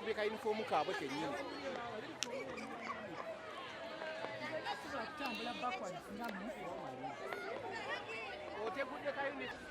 bakubye ka uniform kaabwe kennyini. Otegudde ka uniform.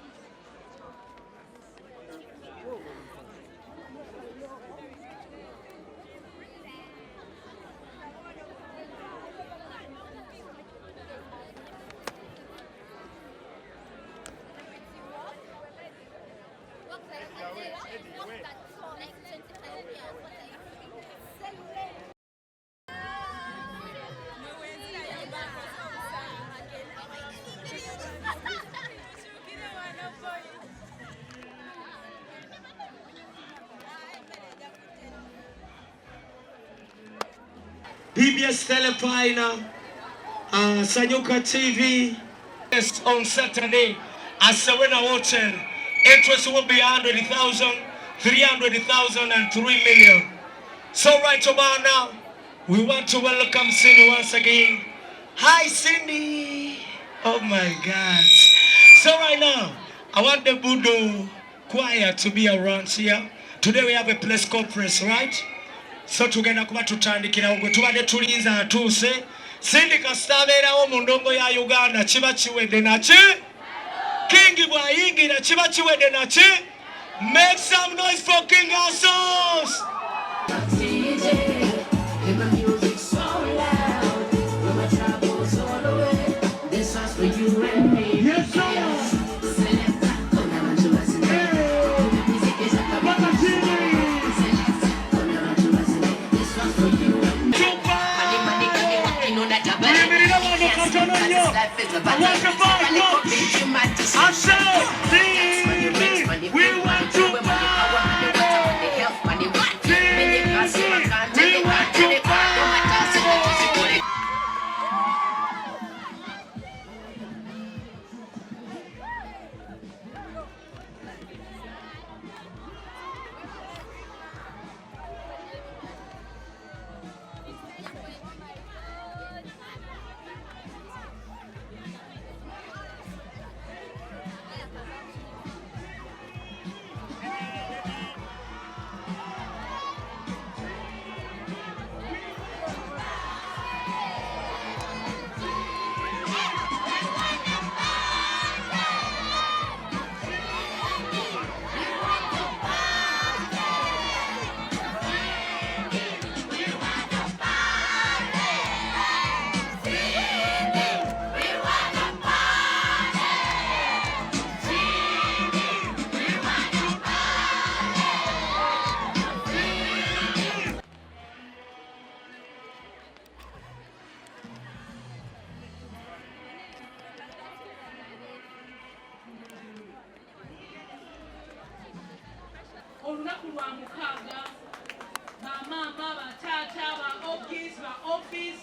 PBS Telepaina, Sanyuka TV. Yes, on Saturday, at Serena Hotel, interest will be 100,000, 300,000, and 3 million. So right about now, we want to welcome Cindy once again. Hi, Cindy. Oh my God. So right now, I want the Buddo choir to be around here. Today we have a press conference, right? So tugenda kuba tutandikira ogwe tubadde tulinza atuuse Cindy kasitabeerawo mu ndongo ya Uganda kiba kiwedde naki King bw'ayingira kiba kiwedde naki. Make some noise for King Asos. Yes, sir. olunaku lwa mukaaga bamaama bataata ba office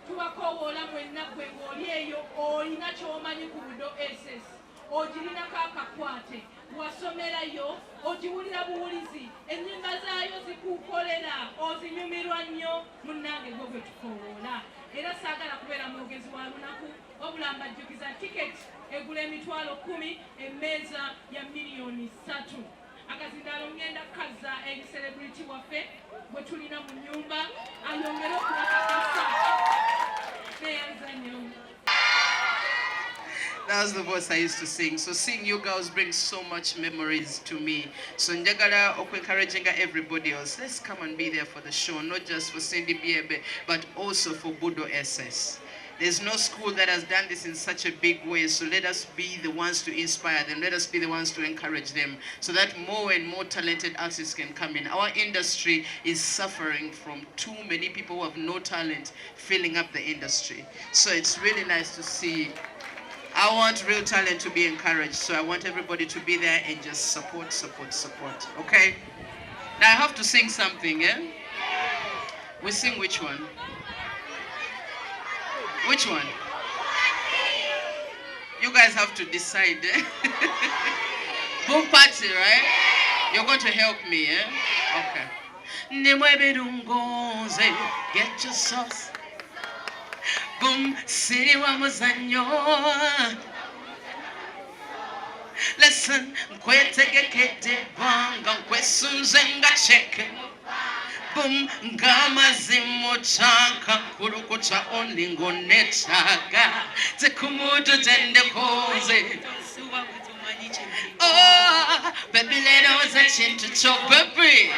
tubakowoola mwenna gwe ng'oli eyo olina ky'omanyi ku Buddo SS ogirinako akakwate wasomerayo ogiwulira buwulizi ennyimba zaayo zikukolera ozinyumirwa nnyo munnange gwe gwe tukowoola era saagala kubeera mwogezi wa lunaku wabula mbajjukiza tiketi egula emitwalo 10 emmeeza ya miliyoni 3 akazindalo ngenda kaza eri celebrity waffe bwe tulina mu nyumba ayongere okubakakasa neyanzanyo. That's the voice I used to sing. So seeing you girls brings so much memories to me. So njagala encouraging everybody else. Let's come and be there for the show, not just for Cindy Biebe, but also for Buddo SS. There's no school that has done this in such a big way, so let us be the ones to inspire them. Let us be the ones to encourage them so that more and more talented artists can come in. Our industry is suffering from too many people who have no talent filling up the industry. So it's really nice to see. I want real talent to be encouraged, so I want everybody to be there and just support, okay? Now I have to sing something, eh? We sing which one? Which one? You guys have to decide, eh? Boom party, right? You're going to help me, eh? Okay. Get your sauce. Boom, city wa muzanyo. Listen, kwetegekete banga kwesunze nga cheke. Boom, ngama zimuchaka kurukucha oningo nechaga tekumudu tende koze. Oh, baby, lady was a chin to chop baby.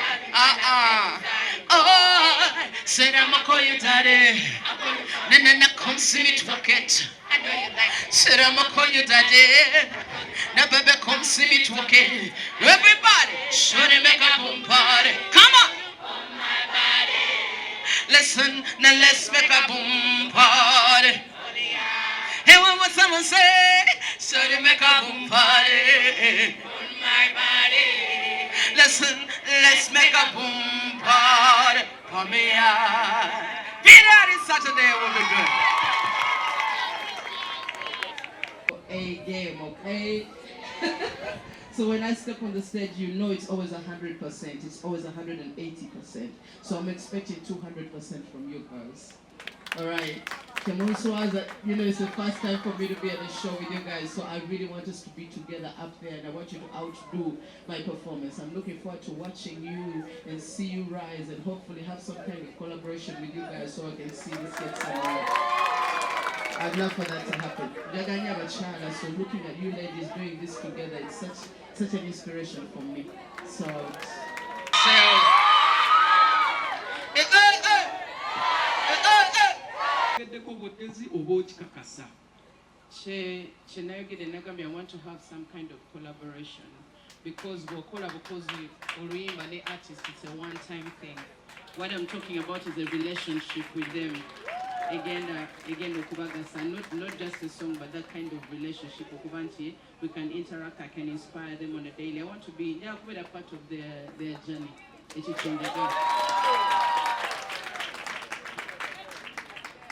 Oh, said I'ma call you daddy. Nana come see me twerk. Said I'ma call you daddy. Now baby come see me twerk. Everybody, should make a boom party. Come on. Listen, now let's make a boom party. Hey, what someone say? So they make a boom party on my body. Listen, let's make a boom party for me. Be there this Saturday will be good. A game, okay? So when I step on the stage, you know it's always 100%. It's always 180%. So I'm expecting 200% from you girls. All right. You know, it's the first time for me to be at the show with you guys, so I really want us to be together up there, and I want you to outdo my performance. I'm looking forward to watching you and see you rise, and hopefully have some kind of collaboration with you guys so I can see this get somewhere. I'd love for that to happen. So looking at you ladies doing this together, it's such an inspiration for me. So I want to have some kind of collaboration because artists, it's a one-time thing. What I'm talking about is a relationship with them. Again, not just a song, but that kind of relationship. We can interact, I can inspire them on a daily. I want to be a part of their journey.